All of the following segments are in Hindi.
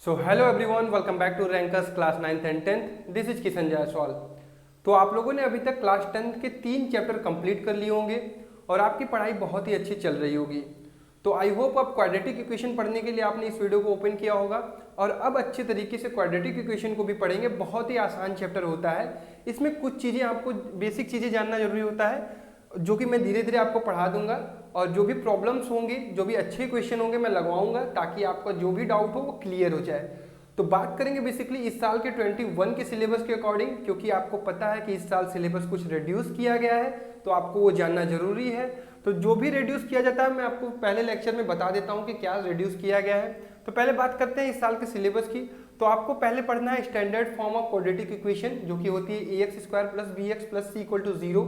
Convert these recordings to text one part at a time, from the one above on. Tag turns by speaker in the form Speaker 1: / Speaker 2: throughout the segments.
Speaker 1: So hello everyone, welcome back to rankers class 9th and 10th। This is Kishan Jaiswal. तो आप लोगों ने अभी तक क्लास 10th के 3 चैप्टर कंप्लीट कर लिए होंगे और आपकी पढ़ाई बहुत ही अच्छी चल रही होगी। तो आई होप आप क्वाड्रेटिक इक्वेशन पढ़ने के लिए आपने इस वीडियो को ओपन किया होगा और अब अच्छे तरीके से क्वाड्रेटिक इक्वेशन को भी पढ़ेंगे। बहुत ही आसान चैप्टर होता है, इसमें कुछ चीज़ें आपको बेसिक चीज़ें जानना जरूरी होता है जो कि मैं धीरे धीरे आपको पढ़ा दूंगा और जो भी प्रॉब्लम्स होंगे, जो भी अच्छे क्वेश्चन होंगे मैं लगवाऊंगा ताकि आपका जो भी डाउट हो वो क्लियर हो जाए। तो बात करेंगे बेसिकली इस साल के 21 के सिलेबस के अकॉर्डिंग, क्योंकि आपको पता है कि इस साल सिलेबस कुछ रिड्यूस किया गया है तो आपको वो जानना जरूरी है। तो जो भी रिड्यूस किया जाता है मैं आपको पहले लेक्चर में बता देता हूँ कि क्या रिड्यूस किया गया है। तो पहले बात करते हैं इस साल के सिलेबस की। तो आपको पहले पढ़ना है standard form of quadratic equation, जो कि होती है ax square plus B x plus C equal to 0।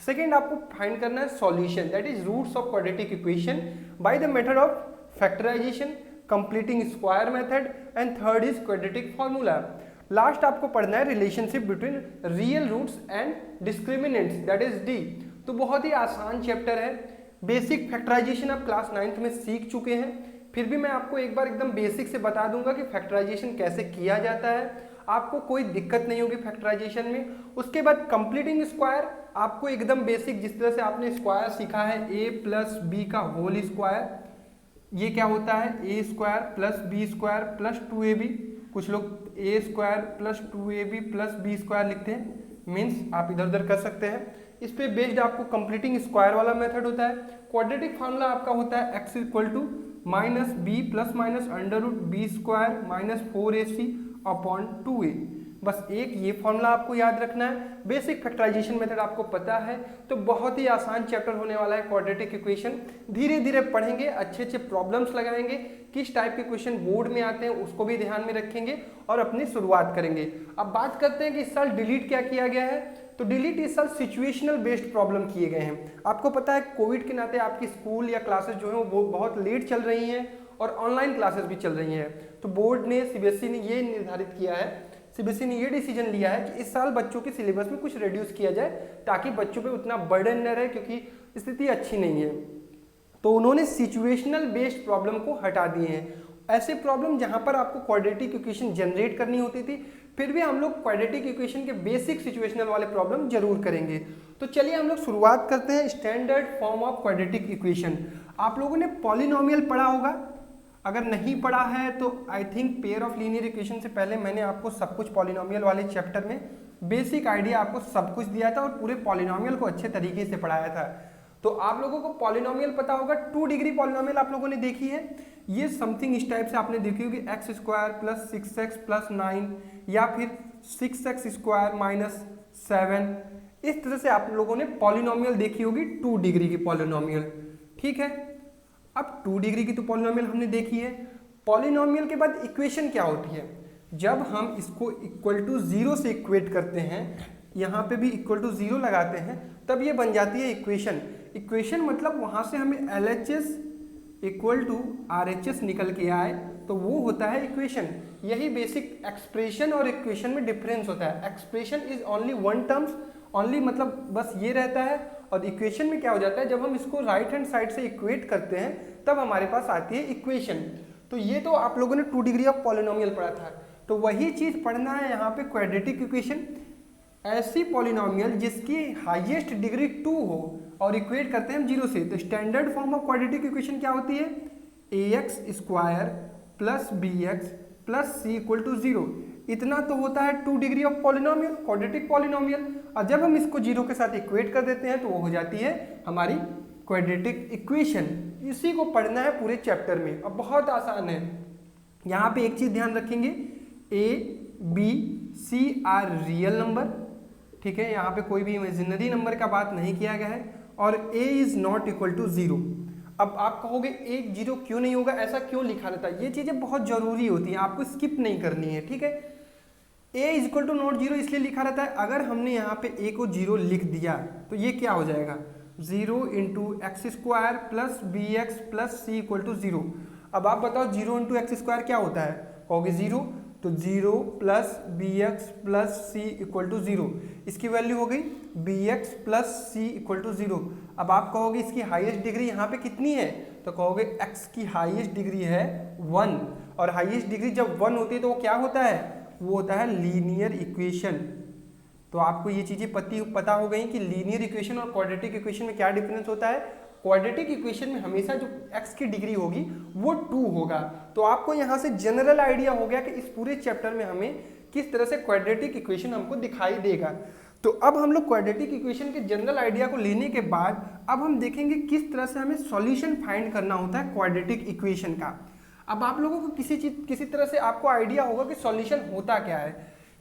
Speaker 1: Second आपको फाइंड करना है solution, that is roots of quadratic equation by the method of factorisation, completing square method, and third is quadratic formula. Last आपको पढ़ना है relationship between real roots and discriminants, that is D. तो बहुत ही आसान चैप्टर है। बेसिक फैक्टराइजेशन आप क्लास 9th में सीख चुके हैं, फिर भी मैं आपको एक बार एकदम बेसिक से बता दूंगा कि फैक्टराइजेशन कैसे किया जाता है। आपको कोई दिक्कत नहीं होगी फैक्टराइजेशन में। उसके बाद कंप्लीटिंग स्क्वायर आपको एकदम बेसिक, जिस तरह से आपने स्क्वायर सीखा है a प्लस बी का होल स्क्वायर, ये क्या होता है A square plus B square plus 2ab। कुछ लोग A square plus 2ab plus B square लिखते हैं, मीन्स आप इधर उधर कर सकते हैं। इस पे बेस्ड आपको कंप्लीटिंग स्क्वायर वाला मेथड होता है। क्वाड्रेटिक फार्मूला आपका होता है x equal to minus b plus minus under root b square minus 4ac upon 2a। बस एक ये फॉर्मूला आपको याद रखना है। बेसिक फैक्टराइजेशन मेथड आपको पता है, तो बहुत ही आसान चैप्टर होने वाला है क्वाड्रेटिक इक्वेशन। धीरे धीरे पढ़ेंगे, अच्छे अच्छे प्रॉब्लम्स लगाएंगे, किस टाइप के क्वेश्चन बोर्ड में आते हैं उसको भी ध्यान में रखेंगे और अपनी शुरुआत करेंगे। अब बात करते हैं कि इस साल डिलीट क्या किया गया है। तो डिलीट इस साल सिचुएशनल बेस्ड प्रॉब्लम किए गए हैं। आपको पता है कोविड के नाते आपकी स्कूल या क्लासेस जो है वो बहुत लेट चल रही हैं और ऑनलाइन क्लासेस भी चल रही हैं। तो बोर्ड ने, सीबीएसई ने ये निर्धारित किया है, सीबीएसई ने ये डिसीजन लिया है कि इस साल बच्चों के सिलेबस में कुछ रिड्यूस किया जाए ताकि बच्चों पे उतना बर्डन न रहे, क्योंकि स्थिति अच्छी नहीं है। तो उन्होंने सिचुएशनल बेस्ड प्रॉब्लम को हटा दिए हैं। ऐसे प्रॉब्लम जहां पर आपको क्वाड्रेटिक इक्वेशन जनरेट करनी होती थी, फिर भी हम लोग क्वाड्रेटिक इक्वेशन के बेसिक सिचुएशनल वाले प्रॉब्लम जरूर करेंगे। तो चलिए हम लोग शुरुआत करते हैं standard form of quadratic equation. आप लोगों ने पॉलिनोमियल पढ़ा होगा, अगर नहीं पढ़ा है तो I think pair of linear equation से पहले मैंने आपको सब कुछ पॉलिनोमियल वाले चैप्टर में बेसिक आइडिया आपको सब कुछ दिया था और पूरे पॉलिनोमियल को अच्छे तरीके से पढ़ाया था। तो आप लोगों को पॉलिनोमियल पता होगा, 2 डिग्री पॉलिनोमियल आप लोगों ने देखी है। ये समथिंग इस टाइप से आपने देखी होगी, x square plus 6x plus 9 या फिर 6x स्क्वायर माइनस 7। इस तरह से आप लोगों ने पॉलिनोमियल देखी होगी 2 डिग्री की पॉलिनोमियल। ठीक है, अब 2 डिग्री की तो पॉलिनोमियल हमने देखी है। पॉलिनोमियल के बाद इक्वेशन क्या होती है? जब हम इसको इक्वल टू 0 से इक्वेट करते हैं, यहाँ पे भी इक्वल टू 0 लगाते हैं, तब ये बन जाती है इक्वेशन। इक्वेशन मतलब वहाँ से हमें LHS इक्वल टू RHS निकल के आए तो वो होता है इक्वेशन। यही बेसिक एक्सप्रेशन और इक्वेशन में डिफरेंस होता है। Expression is only one terms, only मतलब बस ये रहता है, और इक्वेशन में क्या हो जाता है, जब हम इसको राइट हैंड साइड से इक्वेट करते हैं तब हमारे पास आती है इक्वेशन। तो ये तो आप लोगों ने 2 डिग्री ऑफ पॉलिनोमियल पढ़ा था, तो वही चीज पढ़ना है यहाँ पे क्वाड्रेटिक इक्वेशन। ऐसी पॉलिनोमियल जिसकी हाईएस्ट डिग्री 2 हो और इक्वेट करते हैं हम 0 से। तो standard form of quadratic equation क्या होती है? ax square plus bx plus c equal to 0। इतना तो होता है 2 degree of polynomial, quadratic polynomial. और जब हम इसको 0 के साथ इक्वेट कर देते हैं तो वो हो जाती है हमारी क्वाड्रेटिक इक्वेशन। इसी को पढ़ना है पूरे चैप्टर में। अब बहुत आसान है, यहाँ पे एक चीज ध्यान रखेंगे, a b c are real number. ठीक है, यहाँ पे कोई भी इमेजिनरी नंबर का बात नहीं किया गया है, और a is not equal to 0। अब आप कहोगे 1 0 क्यों नहीं होगा, ऐसा क्यों लिखा रहता है? ये चीजें बहुत जरूरी होती हैं, आपको स्किप नहीं करनी है। ठीक है, a is equal to not 0 इसलिए लिखा रहता है। अगर हमने यहाँ पे a को 0 लिख दिया तो ये क्या हो जाएगा, 0 into x square plus B x plus C equal to 0। अब आप बताओ 0 इंटू एक्स स्क्वायर क्या होता है? कहोगे 0, तो 0 plus B x plus C equal to 0, इसकी वैल्यू हो गई bx plus C equal to 0। अब आप कहोगे इसकी हाईएस्ट डिग्री यहाँ पे कितनी है? तो तो कहोगे x की हाईएस्ट डिग्री है 1, और हाईएस्ट डिग्री जब 1 होती है तो वो क्या होता है, वो होता है लीनियर इक्वेशन। तो आपको ये चीजें पता हो गई कि लीनियर इक्वेशन और क्वाड्रेटिक इक्वेशन में क्या डिफरेंस होता है। क्वाड्रेटिक इक्वेशन में हमेशा जो x की डिग्री होगी वो 2 होगा। तो आपको यहाँ से जनरल आइडिया हो गया कि इस पूरे चैप्टर में हमें किस तरह से क्वाड्रेटिक इक्वेशन हमको दिखाई देगा। तो अब हम लोग क्वाड्रेटिक इक्वेशन के जनरल आइडिया को लेने के बाद अब हम देखेंगे किस तरह से हमें सॉल्यूशन फाइंड करना होता है क्वाड्रेटिक इक्वेशन का। अब आप लोगों को किसी तरह से आपको आइडिया होगा कि सॉल्यूशन होता क्या है।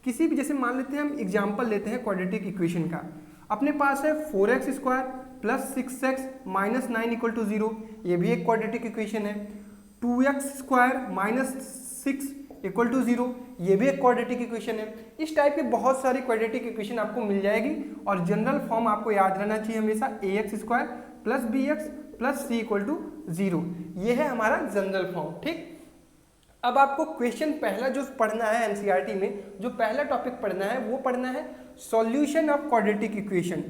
Speaker 1: किसी भी, जैसे मान लेते हैं हम एग्जांपल लेते हैं क्वाड्रेटिक इक्वेशन का। अपने पास है 4x square plus 6x minus 9 equal to 0, ये भी एक क्वाड्रेटिक इक्वेशन है। 2x square minus 6 equal to 0, ये भी एक क्वाड्रेटिक इक्वेशन है। इस टाइप के बहुत सारी क्वाड्रेटिक इक्वेशन आपको मिल जाएगी और जनरल फॉर्म आपको याद रहना चाहिए हमेशा ax square plus bx plus c equal to 0, ये है हमारा जनरल फॉर्म। ठीक, अब आपको क्वेश्चन पहला जो पढ़ना है एनसीईआरटी में, जो पहला टॉपिक पढ़ना है वो पढ़ना है solution of quadratic equation.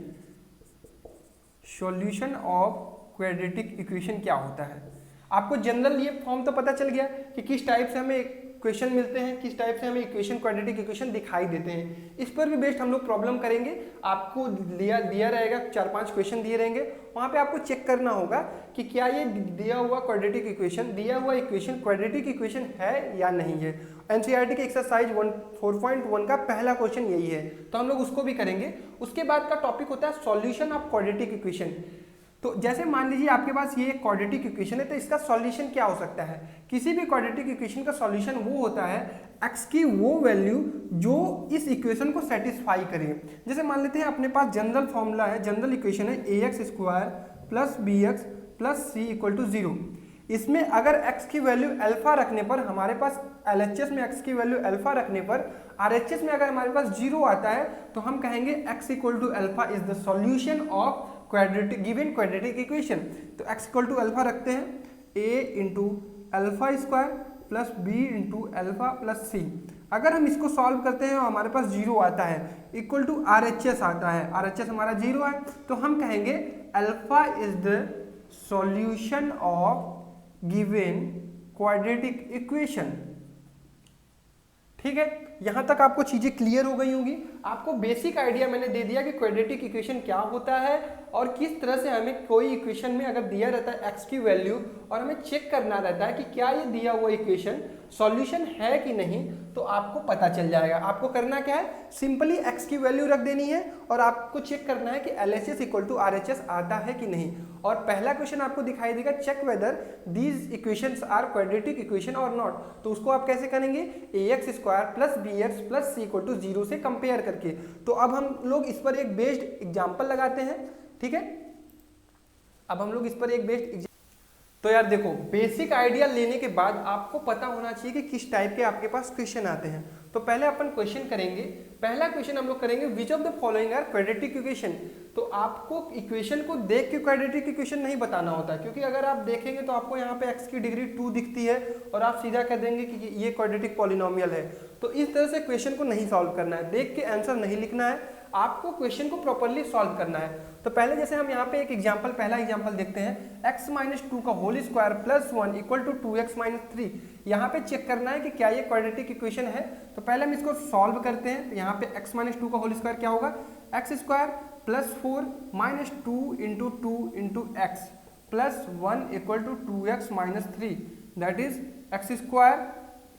Speaker 1: Solution of quadratic equation क्या होता है। आपको जनरल ये फॉर्म तो पता चल गया कि किस टाइप से हमें क्वेश्चन मिलते हैं, किस टाइप से हमें इक्वेशन क्वाड्रेटिक इक्वेशन दिखाई देते हैं। इस पर भी बेस्ड हम लोग प्रॉब्लम करेंगे। आपको दिया रहेगा 4-5 क्वेश्चन दिए रहेंगे, वहाँ पे आपको चेक करना होगा कि क्या ये दिया हुआ क्वाड्रेटिक इक्वेशन, दिया हुआ इक्वेशन क्वाड्रेटिक इक्वेशन है या नहीं है। एनसीईआरटी के एक्सरसाइज 4.1 का पहला क्वेश्चन यही है, तो हम लोग उसको भी करेंगे। उसके बाद का टॉपिक होता है सॉल्यूशन ऑफ क्वाड्रेटिक इक्वेशन। तो जैसे मान लीजिए आपके पास ये एक क्वाड्रेटिक इक्वेशन है, तो इसका सॉल्यूशन क्या हो सकता है। किसी भी क्वाड्रेटिक इक्वेशन का सॉल्यूशन वो होता है x की वो वैल्यू जो इस इक्वेशन को सेटिस्फाई करे। जैसे मान लेते हैं अपने पास जनरल फॉर्मूला है, जनरल इक्वेशन है ax square plus bx plus c equal to 0। इसमें अगर x की वैल्यू अल्फा रखने पर हमारे पास LHS में x की वैल्यू अल्फा रखने पर RHS में अगर हमारे पास 0 आता है तो हम कहेंगे x equal to alpha is the solution of quadratic given quadratic equation. तो x इक्वल टू अल्फा रखते हैं a into alpha square plus b into alpha plus c। अगर हम इसको सॉल्व करते हैं और हमारे पास 0 आता है इक्वल टू RHS आता है, RHS हमारा 0 है, तो हम कहेंगे alpha is the solution of given quadratic equation. ठीक है, यहां तक आपको चीजें क्लियर हो गई होंगी। आपको बेसिक आइडिया मैंने दे दिया कि क्वाड्रेटिक इक्वेशन क्या होता है और किस तरह से हमें कोई इक्वेशन में अगर दिया रहता है x की वैल्यू और हमें चेक करना रहता है कि क्या ये दिया हुआ इक्वेशन सॉल्यूशन है कि नहीं, तो आपको पता चल जाएगा। आपको करना क्या है, सिंपली x की वैल्यू रख देनी है और आपको चेक करना है कि LHS इक्वल टू RHS आता है कि नहीं। और पहला क्वेश्चन आपको दिखाई देगा check whether these equations are quadratic equation और नॉट। तो उसको आप कैसे करेंगे, ax square plus bx plus c equal to 0 से कंपेयर करके। तो अब हम लोग इस पर एक बेस्ड एग्जाम्पल लगाते हैं। ठीक है, अब हम लोग इस पर एक बेस्ड, तो यार देखो बेसिक आइडिया लेने के बाद आपको पता होना चाहिए कि किस टाइप के आपके पास क्वेश्चन आते हैं। तो पहले अपन क्वेश्चन करेंगे। पहला क्वेश्चन हम लोग करेंगे which of the following are quadratic equation. तो आपको इक्वेशन को देख के क्वाड्रेटिक इक्वेशन नहीं बताना होता, क्योंकि अगर आप देखेंगे तो आपको यहाँ पे x की डिग्री 2 दिखती है और आप सीधा कह देंगे कि ये क्वाड्रेटिक पॉलिनोमियल है। तो इस तरह से क्वेश्चन को नहीं सॉल्व करना है, देख के आंसर नहीं लिखना है, आपको क्वेश्चन को प्रॉपर्ली सॉल्व करना है। तो पहले जैसे हम यहाँ पे एक एग्जांपल, पहला एग्जांपल देखते हैं, x माइनस 2 का whole square plus 1 equal to 2x minus 3। यहाँ पे चेक करना है कि क्या ये क्वाड्रेटिक इक्वेशन है। तो पहले हम इसको सॉल्व करते हैं। तो यहाँ पे x माइनस 2 का होल स्क्वायर क्या होगा, x square plus 4 minus 2 into 2 into x plus 1 equal to 2x minus 3, that is x square,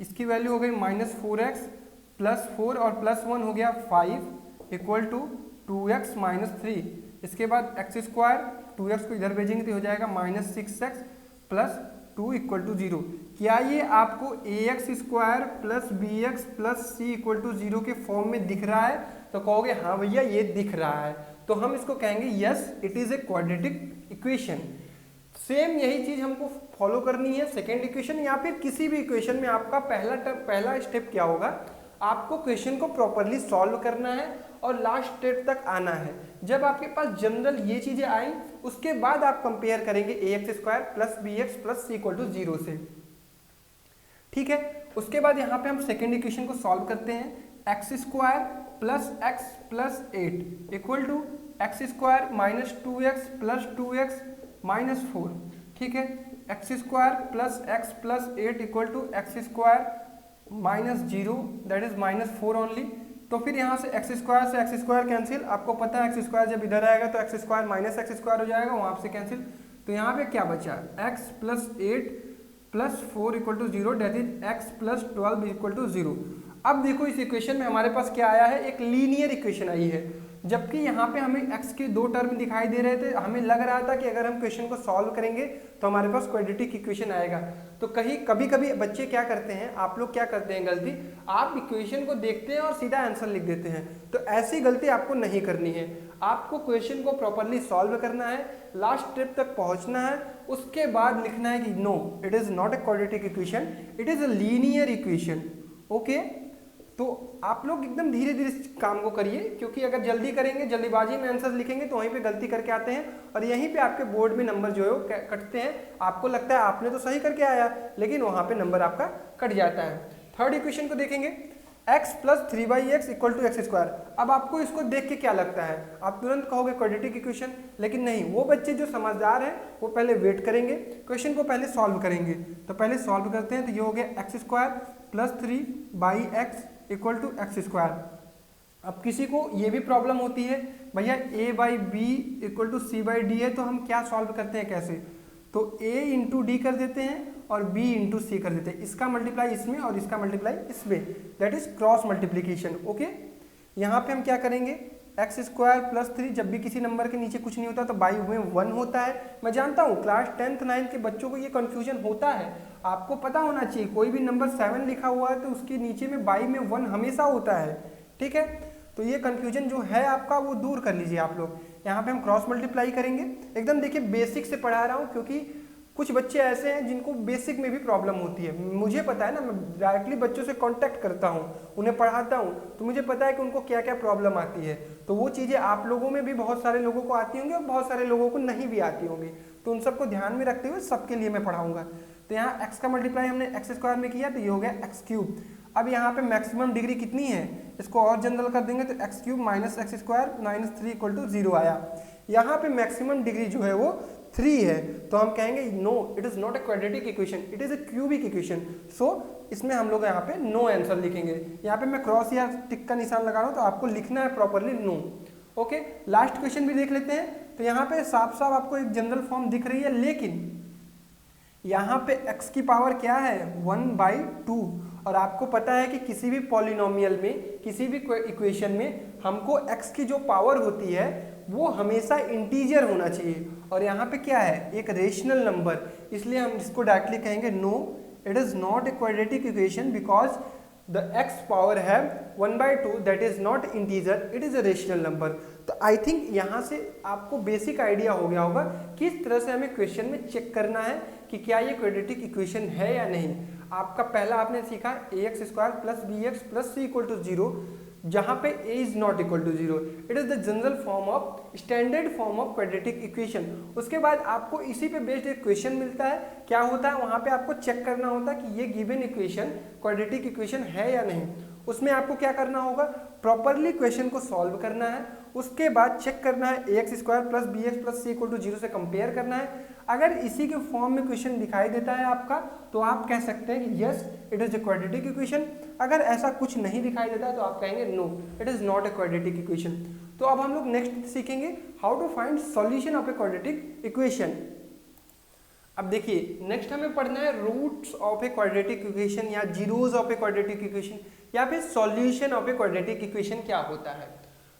Speaker 1: इसकी वैल्यू हो गई माइनस 4x प्लस 4 और प्लस 1 हो गया 5 इक्वल टू 2x माइनस 3। इसके बाद एक्स स्क्वायर, 2x को इधर भेजेंगे तो हो जाएगा minus 6x plus 2 equal to 0। क्या ये आपको ax square plus bx plus c equal to 0 के फॉर्म में दिख रहा है। तो कहोगे हाँ भैया ये दिख रहा है, तो हम इसको कहेंगे yes it is a quadratic equation. Same यही चीज हमको फॉलो करनी है सेकेंड इक्वेशन या फिर किसी भी इक्वेशन में। आपका पहला स्टेप क्या होगा, आपको क्वेश्चन को प्रॉपरली सॉल्व करना है और लास्ट स्टेप तक आना है। जब आपके पास जनरल ये चीजें आई उसके बाद आप कंपेयर करेंगे ax square plus bx plus c equal to 0 से। ठीक है, उसके बाद यहाँ पे हम सेकेंड इक्वेशन को सॉल्व करते हैं। X square plus x plus 8 equal to x square minus 2x plus 2x minus 4। ठीक है, x square plus x plus 8 equal to x square minus 0 that is -4 only. तो फिर यहाँ से एक्स स्क्वायर से एक्स स्क्वायर कैंसिल, आपको पता है एक्स स्क्वायर जब इधर आएगा तो x square minus x square हो जाएगा, वहाँ से कैंसिल। तो यहाँ पे क्या बचा, x plus 8 plus 4 equal to 0 that is x plus 12 equal to 0। अब देखो इस इक्वेशन में हमारे पास क्या आया है, एक लीनियर इक्वेशन आई है, जबकि यहाँ पे हमें x के दो टर्म दिखाई दे रहे थे। हमें लग रहा था कि अगर हम क्वेश्चन को सॉल्व करेंगे तो हमारे पास क्वाड्रेटिक इक्वेशन आएगा। तो कभी कभी बच्चे क्या करते हैं, आप लोग क्या करते हैं गलती, आप इक्वेशन को देखते हैं और सीधा आंसर लिख देते हैं। तो ऐसी गलती आपको नहीं करनी है, आपको क्वेश्चन को प्रॉपरली सॉल्व करना है, लास्ट स्टेप तक पहुंचना है, उसके बाद लिखना है कि no it is not a quadratic equation, it is a linear equation. Okay, तो आप लोग एकदम धीरे धीरे इस काम को करिए, क्योंकि अगर जल्दी करेंगे, जल्दीबाजी में आंसर लिखेंगे तो वहीं पे गलती करके आते हैं और यहीं पे आपके बोर्ड में नंबर जो है वो कटते हैं। आपको लगता है आपने तो सही करके आया, लेकिन वहाँ पे नंबर आपका कट जाता है। थर्ड इक्वेशन को देखेंगे, x plus 3/x equal to x square. अब आपको इसको देख के क्या लगता है, आप तुरंत कहोगे क्वाड्रेटिक इक्वेशन, लेकिन नहीं, वो बच्चे जो समझदार हैं वो पहले वेट करेंगे, क्वेश्चन को पहले सॉल्व करेंगे। तो पहले सॉल्व करते हैं, तो ये हो गया x square plus 3/x equal to x square. अब किसी को ये भी प्रॉब्लम होती है, भैया a/b इक्वल टू c/d है, तो हम क्या सॉल्व करते हैं, कैसे, तो a इंटू डी कर देते हैं और b इंटू सी कर देते हैं, इसका मल्टीप्लाई इसमें और इसका मल्टीप्लाई इसमें, that is cross multiplication. Okay, यहाँ पे हम क्या करेंगे, एक्स स्क्वायर प्लस 3, जब भी किसी नंबर के नीचे कुछ नहीं होता तो बाई में 1 होता है। मैं जानता हूँ क्लास 10th 9th के बच्चों को ये कन्फ्यूजन होता है, आपको पता होना चाहिए, कोई भी नंबर 7 लिखा हुआ है तो उसके नीचे में बाई में 1 हमेशा होता है, ठीक है। तो ये कन्फ्यूजन जो है आपका वो दूर कर लीजिए आप लोग। यहाँ पे हम क्रॉस मल्टीप्लाई करेंगे, एकदम देखिए बेसिक से पढ़ा रहा हूँ, क्योंकि कुछ बच्चे ऐसे हैं जिनको बेसिक में भी प्रॉब्लम होती है। मुझे पता है ना, मैं डायरेक्टली बच्चों से कांटेक्ट करता हूँ, उन्हें पढ़ाता हूँ, तो मुझे पता है कि उनको क्या क्या प्रॉब्लम आती है। तो वो चीज़ें आप लोगों में भी बहुत सारे लोगों को आती होंगी और बहुत सारे लोगों को नहीं भी आती होंगी, तो उन सबको ध्यान में रखते हुए सबके लिए मैं पढ़ाऊँगा। तो यहाँ एक्स का मल्टीप्लाई हमने एक्स स्क्वायर में किया, तो ये हो गया एक्स क्यूब। अब यहाँ पे मैक्सिमम डिग्री कितनी है, इसको और जनरल कर देंगे तो x cube minus x square minus 3 equal to 0 आया। यहाँ पे मैक्सिमम डिग्री जो है वो 3 है, तो हम कहेंगे no it is not a quadratic equation, it is a cubic equation. So इसमें हम लोग यहाँ पे नो आंसर लिखेंगे। यहाँ पे मैं क्रॉस या टिक का निशान लगा रहा हूँ, तो आपको लिखना है properly no. Okay, last question भी देख लेते हैं। तो यहाँ पे साफ साफ आपको एक जनरल फॉर्म दिख रही है, लेकिन यहाँ पे x की पावर क्या है 1/2, और आपको पता है कि किसी भी पॉलिनोमियल में, किसी भी इक्वेशन में हमको x की जो पावर होती है वो हमेशा इंटीजर होना चाहिए, और यहाँ पे क्या है, एक रेशनल नंबर, इसलिए हम इसको डायरेक्टली कहेंगे no it is not a quadratic equation because the x power have 1/2 that is not integer, it is a rational number। तो आई थिंक यहाँ से आपको बेसिक आइडिया हो गया होगा किस तरह से हमें क्वेश्चन में चेक करना है कि क्या ये क्वाड्रेटिक इक्वेशन है या नहीं। आपका पहला आपने सीखा ax square plus bx plus c equal to 0, जहाँ पे a is not equal to 0, it is the general form of standard form of quadratic equation. उसके बाद आपको इसी पे बेस्ड एक क्वेश्चन मिलता है, क्या होता है वहाँ पे आपको चेक करना होता है कि ये गिवन इक्वेशन क्वाड्रेटिक इक्वेशन है या नहीं। उसमें आपको क्या करना होगा, प्रॉपरली क्वेश्चन को सॉल्व करना है, उसके बाद चेक करना है ax square plus bx plus c equal to 0 से कंपेयर करना है। अगर इसी के फॉर्म में क्वेश्चन दिखाई देता है आपका, तो आप कह सकते हैं कि yes it is a quadratic equation. अगर ऐसा कुछ नहीं दिखाई देता तो आप कहेंगे no it is not a quadratic equation. तो अब हम लोग नेक्स्ट सीखेंगे how to find solution of a quadratic equation. अब देखिए नेक्स्ट हमें पढ़ना है roots of a quadratic equation या zeros of a quadratic equation, या फिर solution of a quadratic equation क्या होता है।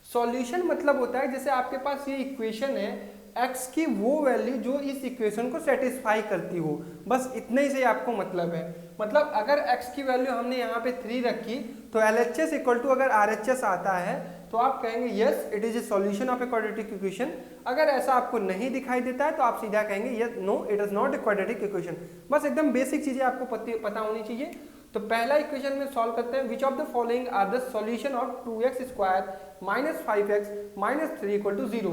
Speaker 1: सॉल्यूशन मतलब होता है जैसे आपके पास ये इक्वेशन है, x की वो वैल्यू जो इस इक्वेशन को सेटिस्फाई करती हो, बस इतने ही से आपको मतलब है। मतलब अगर x की वैल्यू हमने यहाँ पे 3 रखी तो LHS इक्वल टू अगर RHS आता है तो आप कहेंगे yes it is A solution of a quadratic equation. अगर ऐसा आपको नहीं दिखाई देता है तो आप सीधा कहेंगे yes no it is not a quadratic equation. बस एकदम बेसिक चीजें आपको पता होनी चाहिए। तो पहला इक्वेशन में सॉल्व करते हैं, which of the following are the solution of 2x square minus 5x minus 3 equal to 0।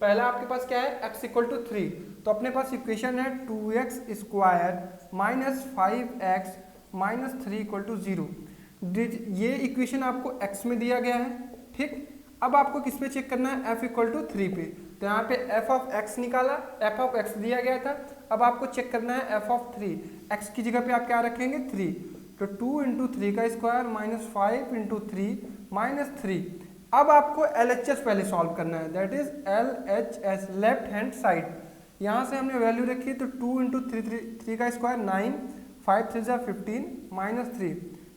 Speaker 1: पहला आपके पास क्या है x इक्वल टू 3, तो अपने पास इक्वेशन है 2x square minus 5x minus 3 equal to 0। ये इक्वेशन आपको x में दिया गया है, ठीक। अब आपको किस पे चेक करना है, f इक्वल टू 3 पे। तो यहाँ पे f ऑफ x निकाला, f ऑफ x दिया गया था। अब आपको चेक करना है एफ ऑफ 3, एक्स की जगह पे आप क्या रखेंगे 3, तो 2 इंटू 3 का स्क्वायर माइनस 5 इंटू 3 माइनस 3। अब आपको LHS पहले सॉल्व करना है, that is LHS left hand side. यहाँ से हमने वैल्यू रखी तो 2 इंटू 3 का स्क्वायर 9, 5 3 जा 15 minus 3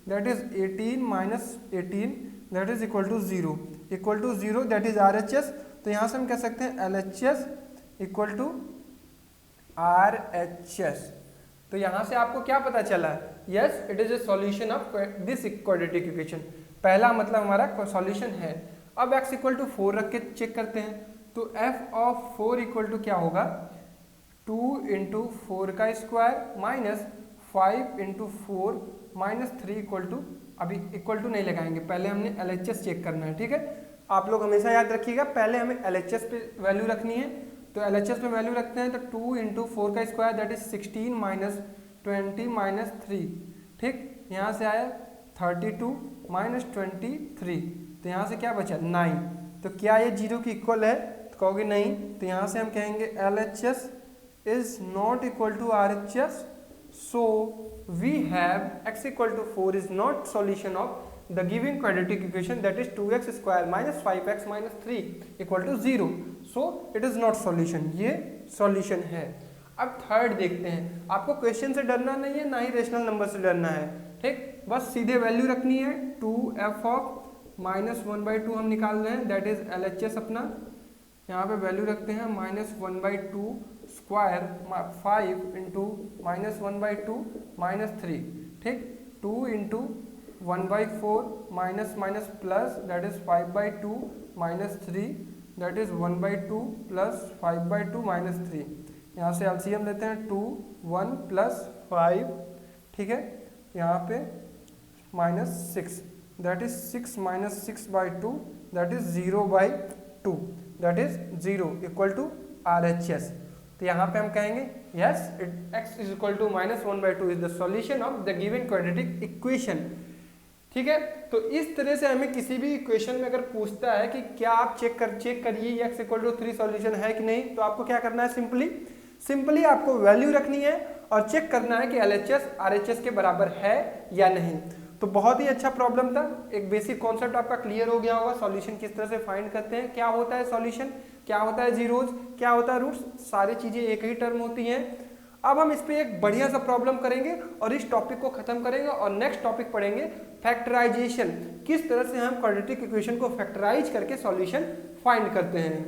Speaker 1: that is 18 minus 18 that is equal to 0, equal to 0 that is RHS। तो यहाँ से हम कह सकते हैं LHS इक्वल टू RHS। तो यहाँ से आपको क्या पता चला, yes it is A solution of this quadratic equation. पहला मतलब हमारा सॉल्यूशन है। अब x इक्वल टू 4 रख के चेक करते हैं, तो f ऑफ 4 इक्वल टू क्या होगा 2 इंटू 4 का square minus 5 into 4 minus 3 equal to, अभी इक्वल टू नहीं लगाएंगे, पहले हमने LHS चेक करना है, ठीक है। आप लोग हमेशा याद रखिएगा पहले हमें LHS पे वैल्यू रखनी है, तो LHS पे वैल्यू रखते हैं तो 2 इंटू 4 का square that is 16 minus 20 minus 3, ठीक। यहाँ से आया 32 माइनस 23, तो यहाँ से क्या बचा 9। तो क्या ये 0 की इक्वल है, तो कहोगे नहीं, तो यहाँ से हम कहेंगे LHS is not equal to RHS, so we have x equal to 4 is not solution of the given quadratic equation, that is 2x square minus 5x minus 3 equal to 0, so it is not solution, ये solution है। अब थर्ड देखते हैं, आपको क्वेश्चन से डरना नहीं है ना ही रेशनल नंबर से डरना है, ठीक। बस सीधे वैल्यू रखनी है, 2f ऑफ माइनस 1/2 हम निकाल रहे हैं, दैट इज LHS अपना। यहाँ पे वैल्यू रखते हैं -1/2 स्क्वायर 5 इंटू माइनस 1/2 माइनस 3, ठीक। 2 into 1/4 minus minus plus that is 5/2 minus 3 that is 1/2 plus 5/2 minus 3। यहाँ से LCM लेते हैं 2 1 प्लस 5, ठीक है। यहाँ पे minus 6 that is 6 minus 6/2 that is 0/2 that is 0 equal to RHS। तो यहाँ पे हम कहेंगे yes x is equal to -1/2 is the solution of the given quadratic equation, ठीक है। तो इस तरह से हमें किसी भी इक्वेशन में अगर पूछता है कि क्या आप चेक करिए x इक्वल टू 3 सॉल्यूशन है कि नहीं, तो आपको क्या करना है, सिंपली आपको वैल्यू रखनी है और चेक करना है कि LHS RHS के बराबर है या नहीं। तो बहुत ही अच्छा प्रॉब्लम था, एक बेसिक कॉन्सेप्ट आपका क्लियर हो गया होगा, सॉल्यूशन किस तरह से फाइंड करते हैं, क्या होता है सॉल्यूशन, क्या होता है जीरोज, क्या होता है रूट्स, सारी चीजें एक ही टर्म होती हैं। अब हम इस पे एक बढ़िया सा प्रॉब्लम करेंगे और इस टॉपिक को खत्म करेंगे और नेक्स्ट टॉपिक पढ़ेंगे फैक्टराइजेशन, किस तरह से हम क्वाड्रेटिक इक्वेशन को फैक्टराइज करके सॉल्यूशन फाइंड करते हैं।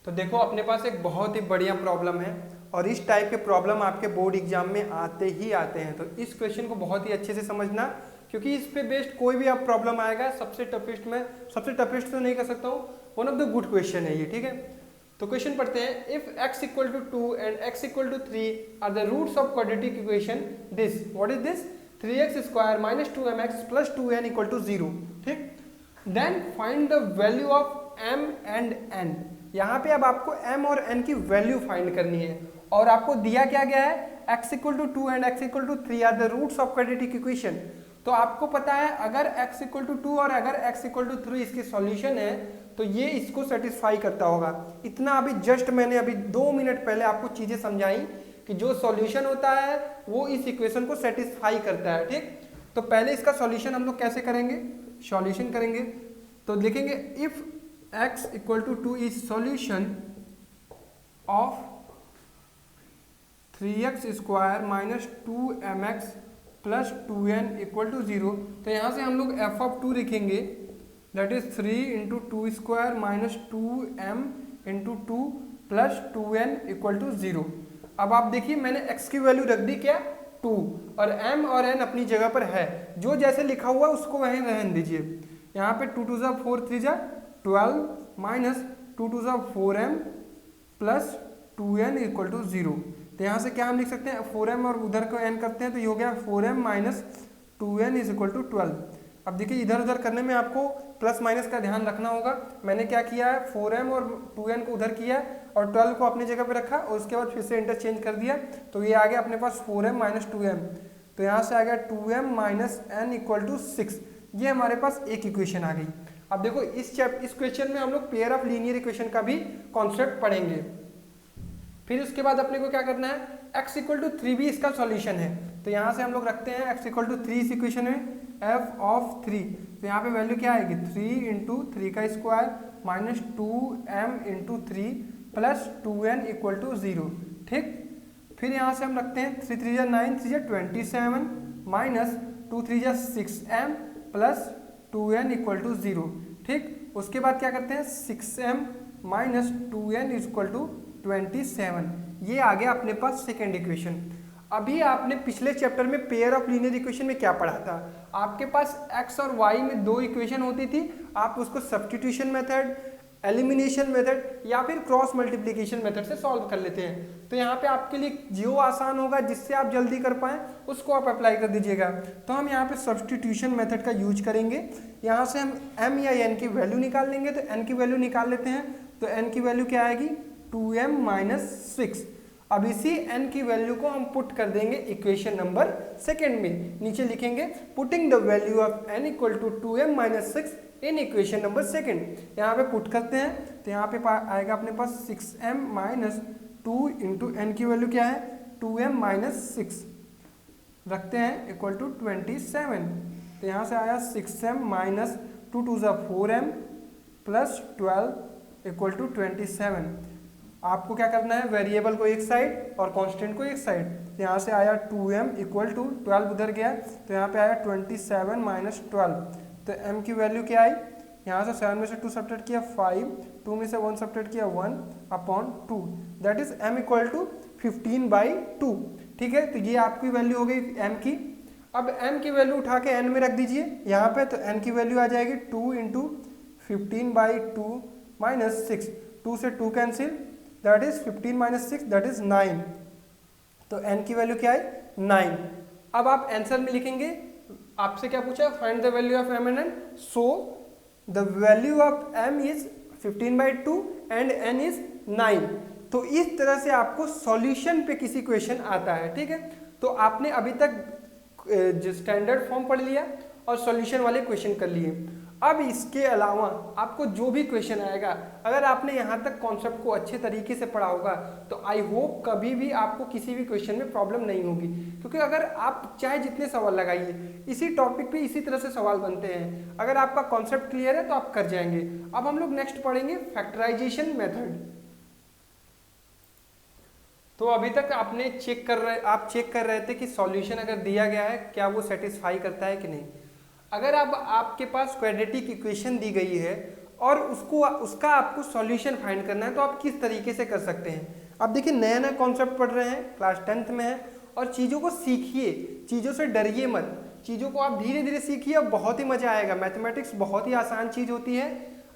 Speaker 1: तो देखो अपने पास एक बहुत ही बढ़िया प्रॉब्लम है और इस टाइप के प्रॉब्लम आपके बोर्ड एग्जाम में आते ही आते हैं, तो इस क्वेश्चन को बहुत ही अच्छे से समझना, क्योंकि इस पे बेस्ड कोई भी आप प्रॉब्लम आएगा, सबसे टफेस्ट तो नहीं कर सकता हूँ, one of the good question है ये, ठीक है। तो क्वेश्चन पढ़ते हैं, if x equal to 2 and x equal to 3 are the roots of quadratic equation this, what is this, 3x square minus 2mx plus 2n equal to 0, ठीक। Then find the value of m and n। यहाँ पे अब आपको m और n की वैल्यू फाइंड करनी है और आपको दिया क्या गया है, x equal to 2 and x equal to 3 are the roots of quadratic equation. तो आपको पता है अगर x इक्वल टू 2 और अगर x इक्वल टू 3 इसकी सॉल्यूशन है तो ये इसको सेटिस्फाई करता होगा। इतना अभी जस्ट मैंने अभी 2 मिनट पहले आपको चीजें समझाई कि जो सॉल्यूशन होता है वो इस इक्वेशन को सेटिस्फाई करता है, ठीक। तो पहले इसका सॉल्यूशन हम लोग कैसे करेंगे, सॉल्यूशन करेंगे तो लिखेंगे if x equal to 2 is solution of 3x square minus 2mx plus 2n equal to 0। तो यहाँ से हम लोग f ऑफ 2 लिखेंगे that is 3 into 2 square minus 2m into 2 plus 2n equal to 0। अब आप देखिए मैंने x की वैल्यू रख दी क्या 2 और m और n अपनी जगह पर है, जो जैसे लिखा हुआ उसको वहीं रहने दीजिए। यहाँ पे 2 2 4 3 12 minus 2 2 4m plus 2n equal to 0। तो यहाँ से क्या हम लिख सकते हैं 4m और उधर को n करते हैं तो ये हो गया 4m minus 2n is equal to 12। अब देखिए इधर उधर करने में आपको प्लस माइनस का ध्यान रखना होगा। मैंने क्या किया है 4m और 2n को उधर किया और 12 को अपनी जगह पे रखा और उसके बाद फिर से इंटरचेंज कर दिया, तो ये आ गया अपने पास 4m माइनस 2m। तो यहाँ से आ गया 2m minus n equal to 6। ये हमारे पास एक इक्वेशन आ गई। अब देखो इस क्वेश्चन में हम लोग पेयर ऑफ लीनियर इक्वेशन का भी कॉन्सेप्ट पढ़ेंगे। फिर उसके बाद अपने को क्या करना है, x इक्वल टू 3 भी इसका सॉल्यूशन है, तो यहाँ से हम लोग रखते हैं x इक्वल टू 3 इस इक्वेशन में, f ऑफ 3, तो यहाँ पे वैल्यू क्या आएगी 3 इंटू 3 का square minus 2m into 3 plus 2n equal to 0, ठीक। फिर यहाँ से हम रखते हैं 3 3 जा 9, 3 जा 27 माइनस 2 3 जा 6m plus 2n equal to 0, ठीक। उसके बाद क्या करते हैं 6m minus 2n equal to 27, ये आ गया अपने पास सेकेंड इक्वेशन। अभी आपने पिछले चैप्टर में पेयर ऑफ लीनियर इक्वेशन में क्या पढ़ा था, आपके पास x और y में दो इक्वेशन होती थी, आप उसको सब्स्टिट्यूशन मेथड, एलिमिनेशन मेथड या फिर क्रॉस मल्टीप्लिकेशन मेथड से सॉल्व कर लेते हैं। तो यहाँ पे आपके लिए जो आसान होगा, जिससे आप जल्दी कर पाएँ, उसको आप अप्लाई कर दीजिएगा। तो हम यहाँ पे सब्स्टिट्यूशन मेथड का यूज करेंगे। यहाँ से हम m या n की वैल्यू निकाल लेंगे, तो n की वैल्यू निकाल लेते हैं। तो n की वैल्यू क्या आएगी 2m माइनस 6। अब इसी n की वैल्यू को हम पुट कर देंगे इक्वेशन नंबर सेकेंड में, नीचे लिखेंगे putting the value of n equal to 2m minus 6 in equation number second. यहाँ पे पुट करते हैं, तो यहाँ पे आएगा अपने पास 6m माइनस 2 इंटू n की वैल्यू क्या है 2m माइनस 6 रखते हैं इक्वल टू 27। तो यहाँ से आया 6m माइनस 2 2 ज़ा 4m प्लस 12 इक्वल टू 27। आपको क्या करना है, वेरिएबल को एक साइड और कांस्टेंट को एक साइड। यहाँ से आया 2m इक्वल टू 12 उधर गया, तो यहाँ पे आया 27 माइनस 12। तो m की वैल्यू क्या आई, यहाँ से 7 में से 2 सब्ट्रैक्ट किया 5, 2 में से 1 सब्ट्रैक्ट किया 1 upon 2, that is m equal to 15/2, ठीक है। तो ये आपकी वैल्यू हो गई m की। अब m की वैल्यू उठा के n में रख दीजिए यहाँ पे, तो n की वैल्यू आ जाएगी 2 इंटू 15/2 माइनस 6, 2 से 2 cancel, that is 15 minus 6 that is 9। तो n की वैल्यू क्या है 9। अब आप आंसर में लिखेंगे, आपसे क्या पूछा, find the value of m and n, so the value of m is 15/2 and n is 9। तो इस तरह से आपको सॉल्यूशन पे किसी क्वेश्चन आता है, ठीक है। तो आपने अभी तक स्टैंडर्ड फॉर्म पढ़ लिया और सॉल्यूशन वाले क्वेश्चन कर लिए। अब इसके अलावा आपको जो भी क्वेश्चन आएगा, अगर आपने यहाँ तक कॉन्सेप्ट को अच्छे तरीके से पढ़ा होगा, तो आई होप कभी भी आपको किसी भी क्वेश्चन में प्रॉब्लम नहीं होगी। क्योंकि अगर आप चाहे जितने सवाल लगाइए, इसी टॉपिक पे इसी तरह से सवाल बनते हैं, अगर आपका कॉन्सेप्ट क्लियर है तो आप कर जाएंगे। अब हम लोग नेक्स्ट पढ़ेंगे फैक्टराइजेशन मेथड। तो अभी तक आपने आप चेक कर रहे थे कि सॉल्यूशन अगर दिया गया है क्या वो सेटिस्फाई करता है कि नहीं। अगर अब आपके पास क्वाड्रेटिक इक्वेशन दी गई है और उसका आपको सॉल्यूशन फाइंड करना है, तो आप किस तरीके से कर सकते हैं। अब देखिए, नया नया कॉन्सेप्ट पढ़ रहे हैं, क्लास 10th में है, और चीज़ों को सीखिए, चीज़ों से डरिए मत, चीज़ों को आप धीरे धीरे सीखिए और बहुत ही मज़ा आएगा। मैथमेटिक्स बहुत ही आसान चीज़ होती है,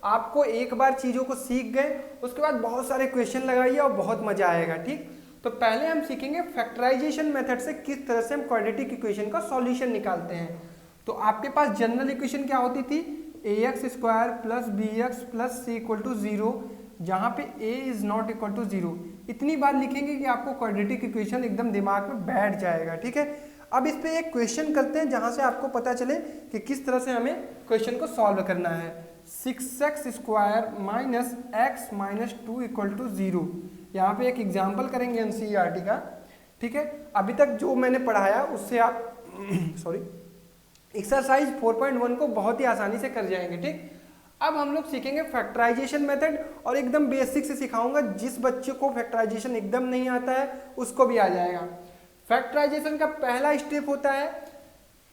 Speaker 1: आपको एक बार चीज़ों को सीख गए उसके बाद बहुत सारे क्वेश्चन लगाइए और बहुत मज़ा आएगा, ठीक। तो पहले हम सीखेंगे फैक्टराइजेशन मेथड से किस तरह से हम क्वाड्रेटिक इक्वेशन का सॉल्यूशन निकालते हैं। तो आपके पास जनरल इक्वेशन क्या होती थी, ax square plus bx plus c equal to 0, जहाँ पे a is not equal to 0। इतनी बार लिखेंगे कि आपको क्वाड्रेटिक इक्वेशन एकदम दिमाग में बैठ जाएगा, ठीक है। अब इस पे एक क्वेश्चन करते हैं जहाँ से आपको पता चले कि किस तरह से हमें क्वेश्चन को सॉल्व करना है। 6x square minus x minus 2 equal to 0। यहाँ पे एक एग्जाम्पल करेंगे NCERT का, ठीक है। अभी तक जो मैंने पढ़ाया उससे आप एक्सरसाइज 4.1 को बहुत ही आसानी से कर जाएंगे, ठीक। अब हम लोग सीखेंगे फैक्टराइजेशन मेथड, और एकदम बेसिक से सिखाऊंगा, जिस बच्चे को फैक्टराइजेशन एकदम नहीं आता है उसको भी आ जाएगा। फैक्टराइजेशन का पहला स्टेप होता है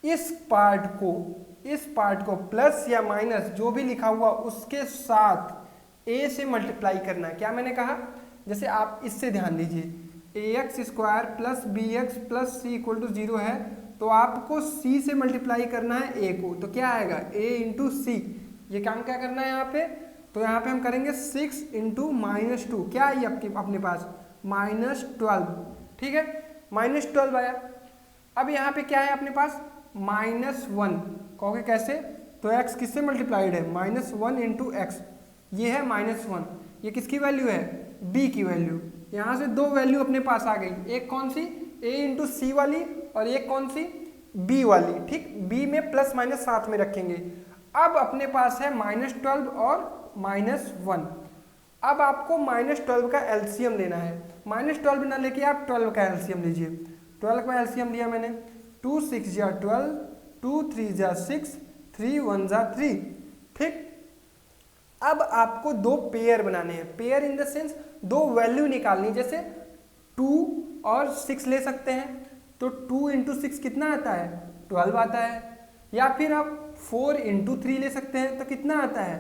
Speaker 1: इस पार्ट को प्लस या माइनस जो भी लिखा हुआ उसके साथ a से मल्टीप्लाई करना है। क्या मैंने कहा, जैसे आप इससे ध्यान दीजिए, ax square plus bx plus c equal to 0 है, तो आपको c से मल्टीप्लाई करना है a को, तो क्या आएगा a इंटू सी। ये काम क्या करना है यहाँ पे, तो यहाँ पे हम करेंगे 6 इंटू माइनस 2, क्या आई अपने पास माइनस 12, ठीक है, माइनस 12 आया। अब यहाँ पे क्या है अपने पास माइनस 1, कहोगे कैसे, तो x किससे मल्टीप्लाइड है माइनस 1 इंटू एक्स, ये है माइनस 1, ये किसकी वैल्यू है b की वैल्यू। यहाँ से दो वैल्यू अपने पास आ गई, एक कौन सी a इंटू सी वाली और एक कौन सी b वाली, ठीक। b में प्लस माइनस साथ में रखेंगे। अब अपने पास है माइनस 12 और माइनस 1। अब आपको माइनस 12 का एलसीएम लेना है। -12 ना लेके आप 12 का एलसीएम लीजिए। 12 का एलसीएम लिया मैंने, 2 6 जा 12, 2 3 जा 6, 3 1 जा 3। ठीक, अब आपको दो पेयर बनाने हैं। पेयर इन द सेंस दो वैल्यू निकालनी, जैसे 2 और 6 ले सकते हैं, तो 2 इंटू 6 कितना आता है, 12 आता है। या फिर आप 4 इंटू 3 ले सकते हैं, तो कितना आता है,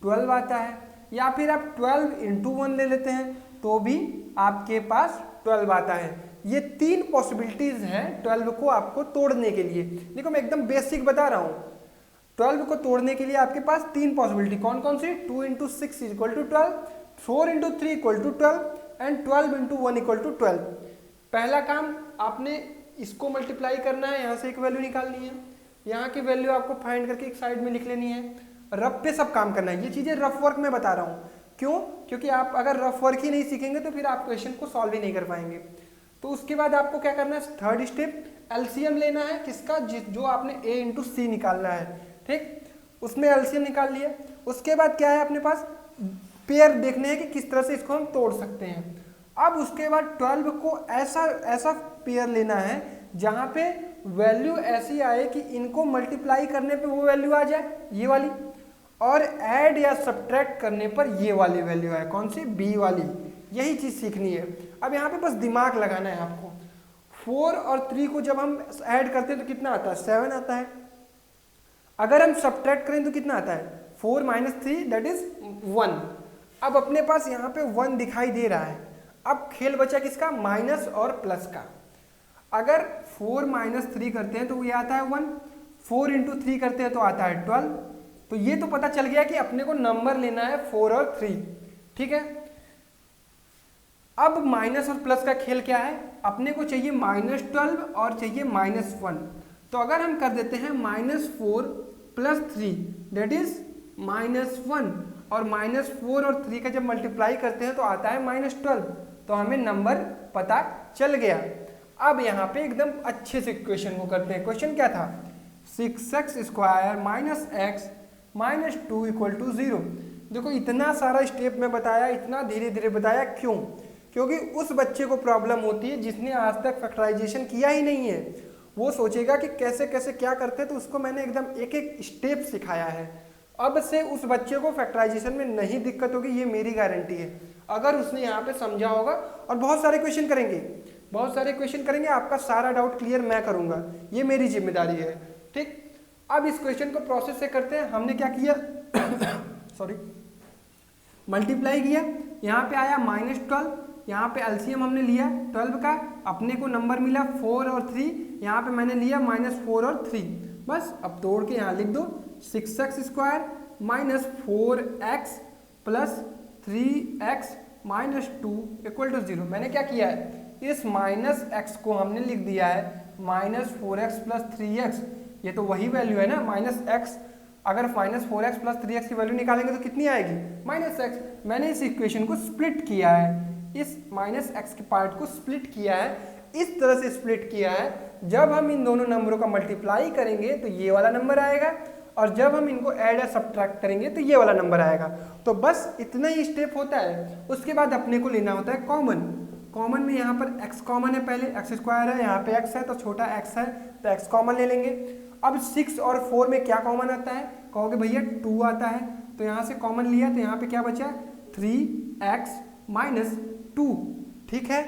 Speaker 1: 12 आता है। या फिर आप 12 इंटू 1 ले लेते हैं, तो भी आपके पास 12 आता है। ये तीन पॉसिबिलिटीज हैं 12 को आपको तोड़ने के लिए। देखो मैं एकदम बेसिक बता रहा हूँ। 12 को तोड़ने के लिए आपके पास तीन पॉसिबिलिटी कौन कौन सी, 2 into 6 equal to 12, 4 into 3 equal to 12 and 12 into 1 equal to 12। पहला काम आपने इसको मल्टीप्लाई करना है, यहाँ से एक वैल्यू निकालनी है, यहाँ की वैल्यू आपको फाइंड करके एक साइड में लिख लेनी है। रफ पे सब काम करना है। ये चीज़ें रफ वर्क में बता रहा हूँ, क्यों, क्योंकि आप अगर रफ वर्क ही नहीं सीखेंगे तो फिर आप क्वेश्चन को सॉल्व ही नहीं कर पाएंगे। तो उसके बाद आपको क्या करना है, थर्ड स्टेप, एलसीएम लेना है किसका, जो आपने a इंटू सी निकालना है। ठीक, उसमें एलसीएम निकाल लिया। उसके बाद क्या है अपने पास, पेयर देखने हैं कि किस तरह से इसको हम तोड़ सकते हैं। अब उसके बाद 12 को ऐसा पेयर लेना है जहाँ पे वैल्यू ऐसी आए कि इनको मल्टीप्लाई करने पे वो वैल्यू आ जाए, ये वाली, और ऐड या सब्ट्रैक्ट करने पर ये वाली वैल्यू आए, कौन सी, बी वाली। यही चीज़ सीखनी है। अब यहाँ पे बस दिमाग लगाना है आपको। 4 और 3 को जब हम ऐड करते हैं तो कितना आता है, 7 आता है। अगर हम सब्ट्रैक्ट करें तो कितना आता है, 4 - 3 दैट इज 1। अब अपने पास यहाँ पे 1 दिखाई दे रहा है। अब खेल बचा किसका, माइनस और प्लस का। अगर 4 - 3 करते हैं तो ये आता है 1, 4 इंटू 3 करते हैं तो आता है 12। तो ये तो पता चल गया कि अपने को नंबर लेना है 4 और 3। ठीक है, अब माइनस और प्लस का खेल क्या है, अपने को चाहिए -12 और चाहिए -1। तो अगर हम कर देते हैं -4 + 3 दैट इज -1, और -4 और 3 का जब मल्टीप्लाई करते हैं तो आता है -12। तो हमें नंबर पता चल गया। अब यहाँ पे एकदम अच्छे से क्वेश्चन को करते हैं। क्वेश्चन क्या था, 6x² - x - 2 = 0। देखो इतना सारा स्टेप में बताया, इतना धीरे धीरे बताया, क्यों, क्योंकि उस बच्चे को प्रॉब्लम होती है जिसने आज तक फैक्टराइजेशन किया ही नहीं है। वो सोचेगा कि कैसे कैसे क्या करते हैं, तो उसको मैंने एकदम एक एक स्टेप सिखाया है। अब से उस बच्चे को फैक्टराइजेशन में नहीं दिक्कत होगी, ये मेरी गारंटी है। अगर उसने यहाँ पे समझा होगा, और बहुत सारे क्वेश्चन करेंगे, आपका सारा डाउट क्लियर मैं करूँगा, ये मेरी जिम्मेदारी है। ठीक, अब इस क्वेश्चन को प्रोसेस से करते हैं। हमने क्या किया सॉरी, मल्टीप्लाई किया, यहाँ पे आया -12, यहाँ पे एलसीएम हमने लिया 12 का, अपने को नंबर मिला 4 और 3, यहाँ पे मैंने लिया -4 और 3। बस अब तोड़ के यहाँ लिख दो, 6x² - 4x + 3x - 2 = 0। मैंने क्या किया है, इस -x को हमने लिख दिया है -4x + 3x। ये तो वही वैल्यू है ना, -x। अगर -4x + 3x की वैल्यू निकालेंगे तो कितनी आएगी, -x। मैंने इस इक्वेशन को स्प्लिट किया है, इस -x के पार्ट को स्प्लिट किया है, इस तरह से स्प्लिट किया है। जब हम इन दोनों नंबरों का मल्टीप्लाई करेंगे तो ये वाला नंबर आएगा, और जब हम इनको ऐड या सब्ट्रैक्ट करेंगे तो ये वाला नंबर आएगा। तो बस इतना ही स्टेप होता है। उसके बाद अपने को लेना होता है कॉमन। कॉमन में यहाँ पर x कॉमन है, पहले x² है, यहाँ पे x है तो छोटा x है, तो x कॉमन ले लेंगे। अब 6 और 4 में क्या कॉमन आता है, कहोगे भैया 2 आता है, तो यहाँ से कॉमन लिया तो यहाँ पे क्या बचा, 3x - 2। ठीक है,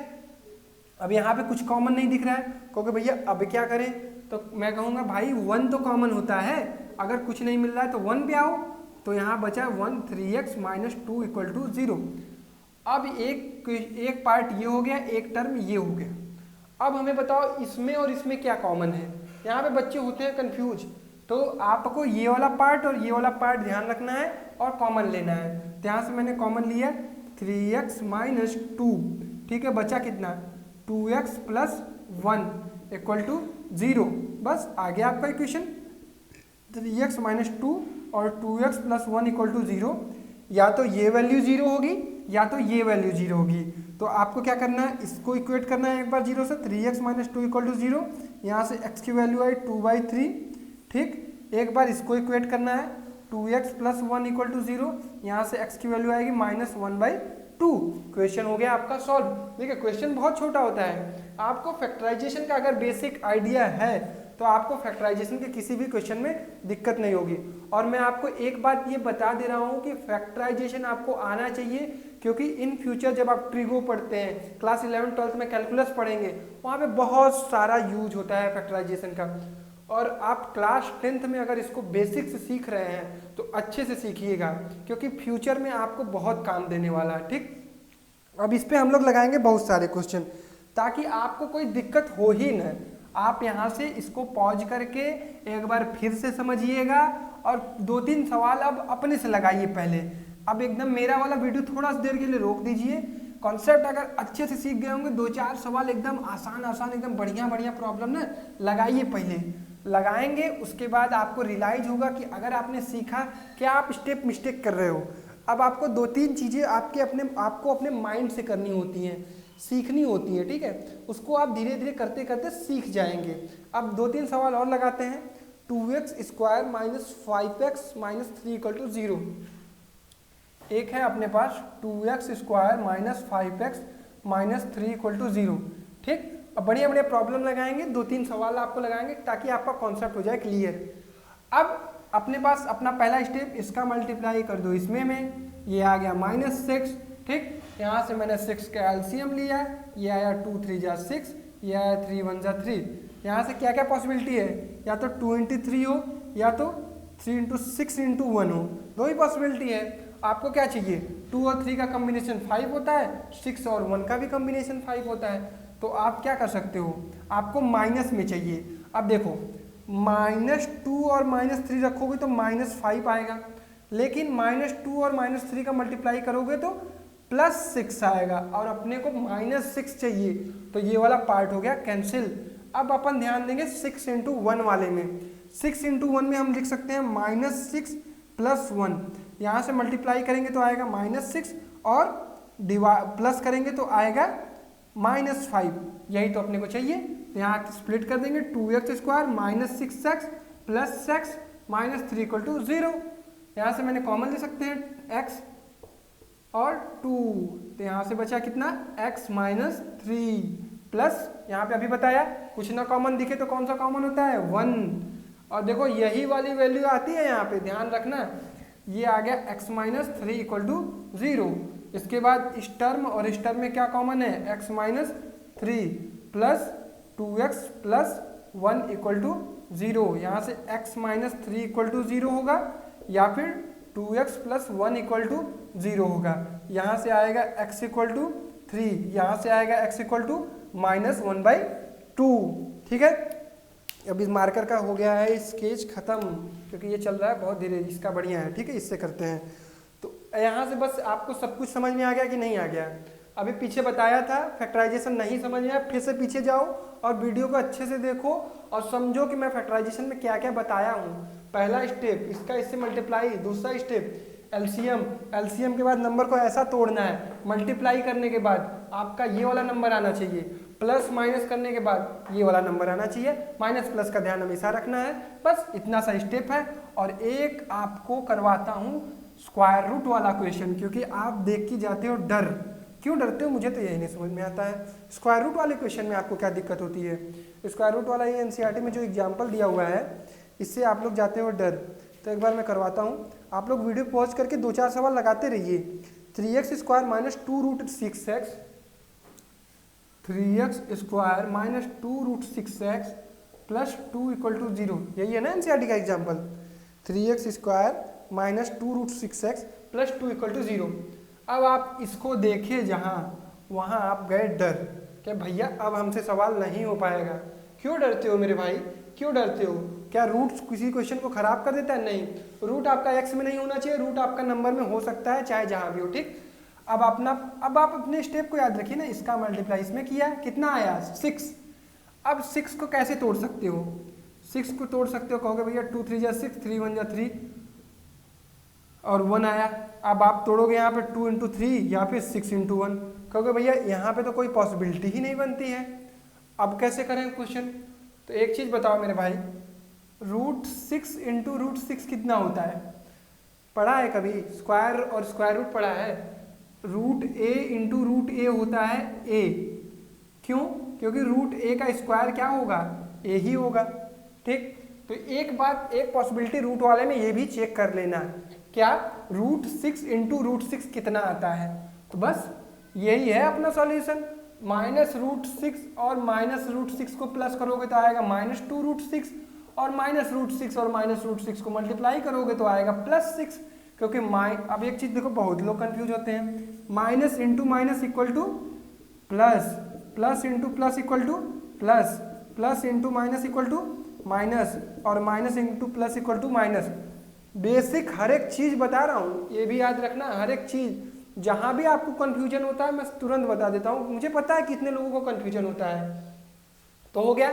Speaker 1: अब यहाँ पे कुछ कॉमन नहीं दिख रहा है, कहोगे भैया अब क्या करें, तो मैं कहूँगा भाई 1 तो कॉमन होता है, अगर कुछ नहीं मिल रहा है तो 1 पे आओ। तो यहाँ बचा 1, 3x - 2 = 0। अब एक पार्ट ये हो गया, एक टर्म ये हो गया। अब हमें बताओ इसमें और इसमें क्या कॉमन है। यहाँ पे बच्चे होते हैं कंफ्यूज, तो आपको ये वाला पार्ट और ये वाला पार्ट ध्यान रखना है और कॉमन लेना है। तो यहाँ से मैंने कॉमन लिया 3x - 2। ठीक है, बचा कितना, 2x + 1 = 0। बस आ गया आपका इक्वेशन, 3x - 2 और 2x + 1 = 0। या तो ये वैल्यू 0 होगी या तो ये वैल्यू 0 होगी। तो आपको क्या करना है, इसको इक्वेट करना है एक बार 0 से, 3x - 2 = 0। यहाँ से x की वैल्यू आई 2/3। ठीक, एक बार इसको इक्वेट करना है, 2x + 1 = 0। यहाँ से x की वैल्यू आएगी -1/3। 2। क्वेश्चन हो गया आपका सॉल्व। देखिए क्वेश्चन बहुत छोटा होता है, आपको फैक्टराइजेशन का अगर बेसिक आइडिया है तो आपको फैक्टराइजेशन के किसी भी क्वेश्चन में दिक्कत नहीं होगी। और मैं आपको एक बात ये बता दे रहा हूँ कि फैक्टराइजेशन आपको आना चाहिए, क्योंकि इन फ्यूचर जब आप ट्रिगो पढ़ते हैं, क्लास 11 12th में कैलकुलस पढ़ेंगे, वहाँ पे बहुत सारा यूज होता है फैक्टराइजेशन का। और आप क्लास 10th में अगर इसको बेसिक से सीख रहे हैं तो अच्छे से सीखिएगा, क्योंकि फ्यूचर में आपको बहुत काम देने वाला है। ठीक, अब इस पे हम लोग लगाएंगे बहुत सारे क्वेश्चन, ताकि आपको कोई दिक्कत हो ही न। आप यहाँ से इसको पॉज करके एक बार फिर से समझिएगा और 2-3 सवाल अब अपने से लगाइए पहले। अब एकदम मेरा वाला वीडियो थोड़ा सी देर के लिए रोक दीजिए। कॉन्सेप्ट अगर अच्छे से सीख गए होंगे, 2-4 सवाल एकदम आसान आसान एकदम बढ़िया बढ़िया प्रॉब्लम ना लगाइए पहले। लगाएंगे उसके बाद आपको रियलाइज होगा कि अगर आपने सीखा क्या आप स्टेप मिस्टेक कर रहे हो। अब आपको 2-3 चीज़ें आपको अपने माइंड से करनी होती हैं, सीखनी होती है। ठीक है, उसको आप धीरे धीरे करते करते सीख जाएंगे। अब 2-3 सवाल और लगाते हैं। 2x square minus 5x minus 3 equal to 0। एक है अपने पास 2x square minus 5x minus 3 equal to 0। ठीक, अब बढ़िया बढ़िया प्रॉब्लम लगाएंगे, 2-3 सवाल आपको लगाएंगे ताकि आपका कॉन्सेप्ट हो जाए क्लियर। अब अपने पास अपना पहला स्टेप, इसका मल्टीप्लाई कर दो इसमें में, ये आ गया -6। ठीक, यहाँ से मैंने 6 का एलसीएम लिया, ये आया 2 3 जा 6, ये आया 3 1 जा 3। यहाँ से क्या क्या पॉसिबिलिटी है, या तो 2 × 3 हो या तो 3 × 6 × 1 हो, दो ही पॉसिबिलिटी है। आपको क्या चाहिए, 2 और 3 का कॉम्बिनेशन 5 होता है, 6 और 1 का भी कॉम्बिनेशन 5 होता है। तो आप क्या कर सकते हो, आपको माइनस में चाहिए। अब देखो -2 और -3 रखोगे तो -5 आएगा, लेकिन -2 और -3 का मल्टीप्लाई करोगे तो +6 आएगा, और अपने को -6 चाहिए, तो ये वाला पार्ट हो गया कैंसिल। अब अपन ध्यान देंगे 6 × 1 वाले में। 6 × 1 में हम लिख सकते हैं -6 + 1। यहाँ से मल्टीप्लाई करेंगे तो आएगा -6 और प्लस करेंगे तो आएगा -5। यही तो अपने को चाहिए। यहाँ स्प्लिट कर देंगे, 2x square minus 6x plus x minus 3 equal to 0। यहाँ से मैंने कॉमन ले सकते हैं x और 2, तो यहाँ से बचा कितना x माइनस 3 प्लस, यहाँ पे अभी बताया कुछ ना कॉमन दिखे तो कौन सा कॉमन होता है 1। और देखो यही वाली वैल्यू आती है यहाँ पे, ध्यान रखना, ये आ गया x माइनस 3 इक्वल टू 0। इसके बाद इस टर्म और इस टर्म में क्या कॉमन है, x minus 3 plus 2x plus 1 equal to 0। यहाँ से x माइनस 3 इक्वल टू 0 होगा, या फिर 2x प्लस 1 इक्वल टू 0 होगा। यहाँ से आएगा x इक्वल टू 3, यहाँ से आएगा x इक्वल टू -1/2। ठीक है, अब इस मार्कर का हो गया है स्केच खत्म, क्योंकि ये चल रहा है बहुत धीरे, इसका बढ़िया है। ठीक है, इससे करते हैं। तो यहाँ से बस आपको सब कुछ समझ में आ गया कि नहीं आ गया। अभी पीछे बताया था फैक्टराइजेशन नहीं समझ में आया, फिर से पीछे जाओ और वीडियो को अच्छे से देखो और समझो कि मैं फैक्टराइजेशन में क्या क्या बताया हूँ। पहला स्टेप इसका इससे मल्टीप्लाई, दूसरा स्टेप एलसीएम, एलसीएम के बाद नंबर को ऐसा तोड़ना है, मल्टीप्लाई करने के बाद आपका ये वाला नंबर आना चाहिए, प्लस माइनस करने के बाद ये वाला नंबर आना चाहिए, माइनस प्लस का ध्यान हमेशा रखना है। बस इतना सा स्टेप है। और एक आपको करवाता हूँ स्क्वायर रूट वाला क्वेश्चन, क्योंकि आप देख के जाते हो डर, क्यों डरते हो मुझे तो यही नहीं समझ में आता है। स्क्वायर रूट वाले क्वेश्चन में आपको क्या दिक्कत होती है। स्क्वायर रूट वाला ये एनसीईआरटी में जो एग्जाम्पल दिया हुआ है, इससे आप लोग जाते हो डर। तो एक बार मैं करवाता हूँ, आप लोग वीडियो पॉज करके 2-4 सवाल लगाते रहिए। 3x square minus 2√6x, 3x square minus 2√6x plus 2 equal to 0, यही है ना एनसीईआरटी का example. 3x square minus 2√6x plus 2 equal to 0। अब आप इसको देखिए जहाँ, वहाँ आप गए डर कि भैया अब हमसे सवाल नहीं हो पाएगा। क्यों डरते हो मेरे भाई, क्यों डरते हो? क्या रूट किसी क्वेश्चन को खराब कर देता है? नहीं, रूट आपका एक्स में नहीं होना चाहिए, रूट आपका नंबर में हो सकता है, चाहे जहाँ भी हो। ठीक, अब आप अपने स्टेप को याद रखिए ना, इसका मल्टीप्लाई इसमें किया, कितना आया 6। अब 6 को कैसे तोड़ सकते हो? 6 को तोड़ सकते हो, कहोगे भैया 2 3 जा 6, 3 1 जा 3 और 1 आया। अब आप तोड़ोगे यहाँ पे 2 × 3 या फिर 6 × 1, कहोगे भैया यहाँ पे तो कोई पॉसिबिलिटी ही नहीं बनती है। अब कैसे करें क्वेश्चन? तो एक चीज़ बताओ मेरे भाई, √6 × √6 कितना होता है? पढ़ा है कभी? स्क्वायर और स्क्वायर रूट पढ़ा है? रूट ए इंटू रूट ए होता है ए। क्यों? क्योंकि रूट ए का स्क्वायर क्या होगा? ए ही होगा। ठीक, तो एक बात, एक पॉसिबिलिटी रूट वाले में ये भी चेक कर लेना, क्या रूट 6 इंटू रूट 6 कितना आता है। तो बस यही है अपना सॉल्यूशन। माइनस रूट 6 और माइनस रूट 6 को प्लस करोगे तो आएगा माइनस 2 रूट 6, और माइनस रूट 6 और माइनस रूट 6 को मल्टीप्लाई करोगे तो आएगा प्लस 6। क्योंकि अब एक चीज देखो, बहुत लोग कंफ्यूज होते हैं, minus into minus equal to plus, plus into plus equal to plus, plus into minus equal to minus, और minus into plus equal to minus. Basic हर एक चीज बता रहा हूँ, ये भी याद रखना, हर एक चीज जहां भी आपको कंफ्यूजन होता है मैं तुरंत बता देता हूँ। मुझे पता है कितने लोगों को कंफ्यूजन होता है। तो हो गया,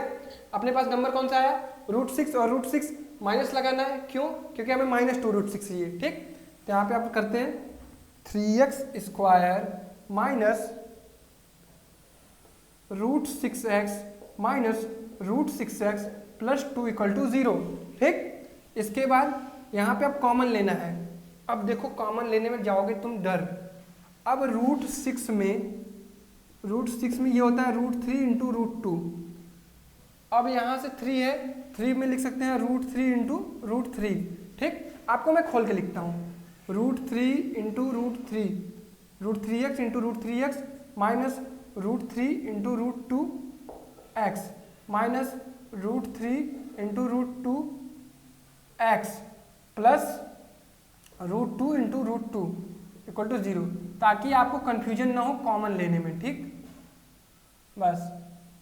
Speaker 1: अपने पास नंबर कौन सा आया? रूट 6, और रूट 6 माइनस लगाना है। क्यों? क्योंकि हमें माइनस 2 रूट 6 चाहिए। ठीक, तो यहाँ पे आप करते हैं 3x square minus root 6x minus root 6x plus 2 equal to 0। ठीक, इसके बाद यहाँ पे आप कॉमन लेना है। अब देखो, कॉमन लेने में जाओगे तुम डर। अब रूट 6 में ये होता है रूट 3 इंटू रूट 2। अब यहाँ से 3 है, 3 में लिख सकते हैं रूट 3 इंटू रूट 3। ठीक, आपको मैं खोल के लिखता हूँ, root 3 into root 3, root 3x into root 3x minus root 3 into root 2x minus root 3 into root 2x plus root 2 into root 2 equal to 0, ताकि आपको कंफ्यूजन ना हो कॉमन लेने में। ठीक, बस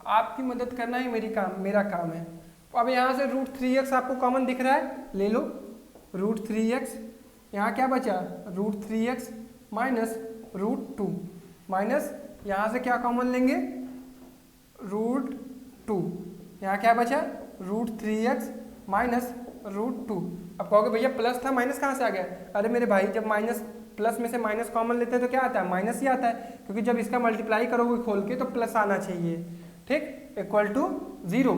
Speaker 1: आपकी मदद करना ही मेरा काम है। तो अब यहाँ से रूट 3x आपको कॉमन दिख रहा है, ले लो रूट 3x। यहाँ क्या बचा? Root 3x minus root 2 minus यहाँ से क्या कॉमन लेंगे? रूट 2। यहाँ क्या बचा? Root 3x minus root 2। अब कहोगे भैया प्लस था, माइनस कहाँ से आ गया? अरे मेरे भाई, जब माइनस प्लस में से माइनस कॉमन लेते हैं तो क्या आता है? माइनस ही आता है, क्योंकि जब इसका मल्टीप्लाई करोगे खोल के तो प्लस आना चाहिए। ठीक, इक्वल टू 0।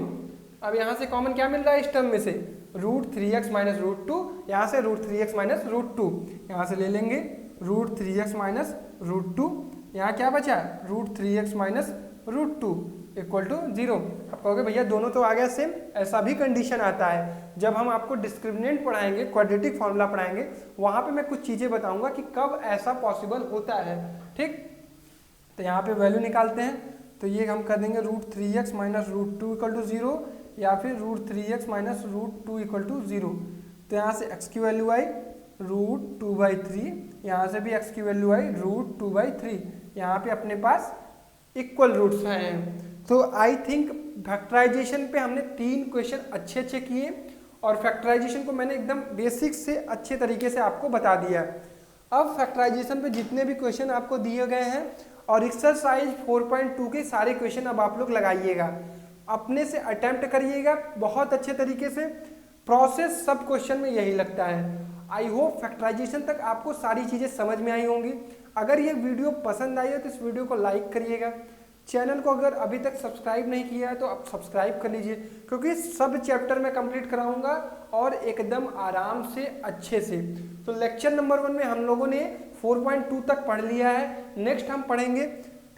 Speaker 1: अब यहाँ से कॉमन क्या मिल रहा है इस टर्म में से? रूट 3x माइनस रूट 2, यहाँ से रूट 3x माइनस रूट 2, यहाँ से ले लेंगे रूट 3x माइनस रूट 2। यहाँ क्या बचा? Root 3x minus root 2 equal to 0। अब कहोगे भैया दोनों तो आ गया सेम। ऐसा भी कंडीशन आता है जब हम आपको डिस्क्रिमिनेंट पढ़ाएंगे, क्वाड्रेटिक फॉर्मूला पढ़ाएंगे, वहाँ पे मैं कुछ चीज़ें बताऊंगा कि कब ऐसा पॉसिबल होता है। ठीक, तो यहाँ पे वैल्यू निकालते हैं, तो ये हम कर देंगे root 3x minus root 2 equal to 0, या फिर root 3x minus root 2 equal to 0। तो यहाँ से x की वैल्यू आई रूट 2/3, यहाँ से भी x की वैल्यू आई रूट 2/3। यहाँ पे अपने पास इक्वल रूट्स हैं। तो आई थिंक फैक्टराइजेशन पे हमने 3 क्वेश्चन अच्छे किए, और फैक्टराइजेशन को मैंने एकदम बेसिक से अच्छे तरीके से आपको बता दिया। अब फैक्टराइजेशन पे जितने भी क्वेश्चन आपको दिए गए हैं और एक्सरसाइज 4.2 के सारे क्वेश्चन अब आप लोग लगाइएगा, अपने से अटेम्प्ट करिएगा बहुत अच्छे तरीके से। प्रोसेस सब क्वेश्चन में यही लगता है। आई होप फैक्टराइजेशन तक आपको सारी चीज़ें समझ में आई होंगी। अगर ये वीडियो पसंद आई हो तो इस वीडियो को लाइक करिएगा। चैनल को अगर अभी तक सब्सक्राइब नहीं किया है तो आप सब्सक्राइब कर लीजिए, क्योंकि सब चैप्टर मैं कंप्लीट कराऊंगा और एकदम आराम से अच्छे से। तो लेक्चर नंबर 1 में हम लोगों ने 4.2 तक पढ़ लिया है। नेक्स्ट हम पढ़ेंगे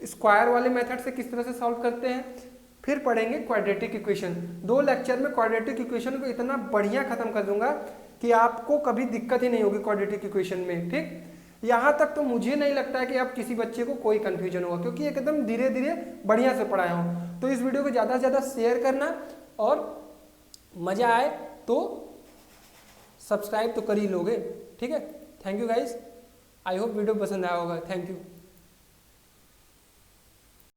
Speaker 1: स्क्वायर वाले मेथड से किस तरह से सॉल्व करते हैं, फिर पढ़ेंगे क्वाड्रेटिक इक्वेशन। 2 लेक्चर में क्वाड्रेटिक इक्वेशन को इतना बढ़िया खत्म कर दूंगा कि आपको कभी दिक्कत ही नहीं होगी क्वाड्रेटिक इक्वेशन में। ठीक, यहाँ तक तो मुझे नहीं लगता है कि अब किसी बच्चे को कोई कंफ्यूजन होगा, क्योंकि एकदम धीरे धीरे बढ़िया से पढ़ाया हूँ। तो इस वीडियो को ज़्यादा से ज़्यादा शेयर करना, और मज़ा आए तो सब्सक्राइब तो कर ही लोगे। ठीक है, thank you guys, I hope video पसंद आया होगा। Thank you.